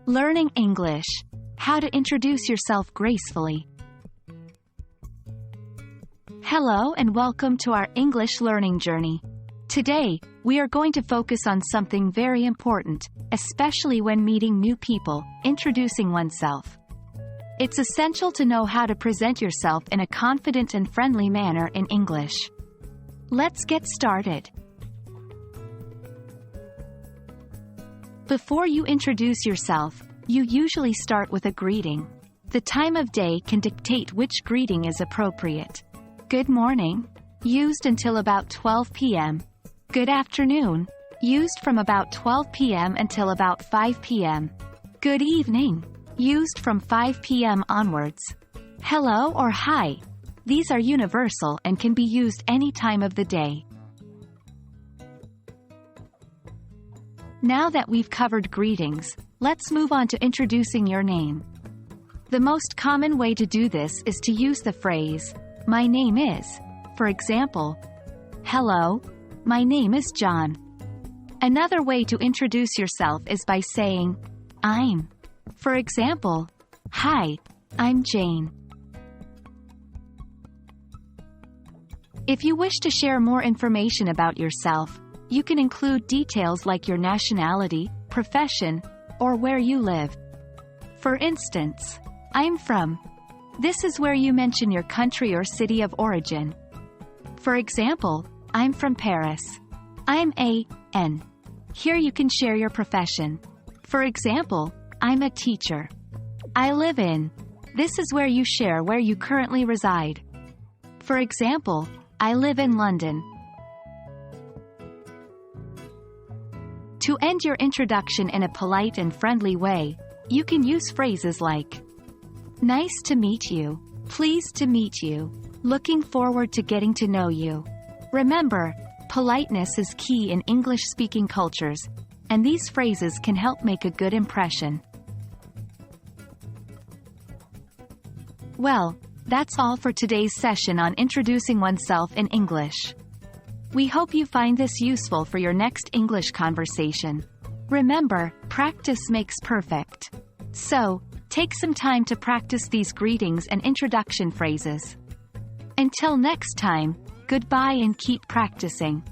Learning English. How to introduce yourself gracefully. Hello and welcome to our English learning journey. Today, we are going to focus on something very important, especially when meeting new people, introducing oneself. It's essential to know how to present yourself in a confident and friendly manner in English. Let's get started. Before you introduce yourself, you usually start with a greeting. The time of day can dictate which greeting is appropriate. Good morning, used until about 12 p.m. Good afternoon, used from about 12 p.m. until about 5 p.m. Good evening, used from 5 p.m. onwards. Hello or hi. These are universal and can be used any time of the day. Now that we've covered greetings, let's move on to introducing your name. The most common way to do this is to use the phrase, "My name is." For example, "Hello, my name is John." Another way to introduce yourself is by saying, "I'm." For example, "Hi, I'm Jane." If you wish to share more information about yourself, you can include details like your nationality, profession, or where you live. For instance, "I'm from." This is where you mention your country or city of origin. For example, "I'm from Paris. I'm a.n." Here you can share your profession. For example, "I'm a teacher. I live in." This is where you share where you currently reside. For example, "I live in London." To end your introduction in a polite and friendly way, you can use phrases like, "Nice to meet you," "Pleased to meet you," "Looking forward to getting to know you." Remember, politeness is key in English-speaking cultures, and these phrases can help make a good impression. Well, that's all for today's session on introducing oneself in English. We hope you find this useful for your next English conversation. Remember, practice makes perfect. So, take some time to practice these greetings and introduction phrases. Until next time, goodbye and keep practicing.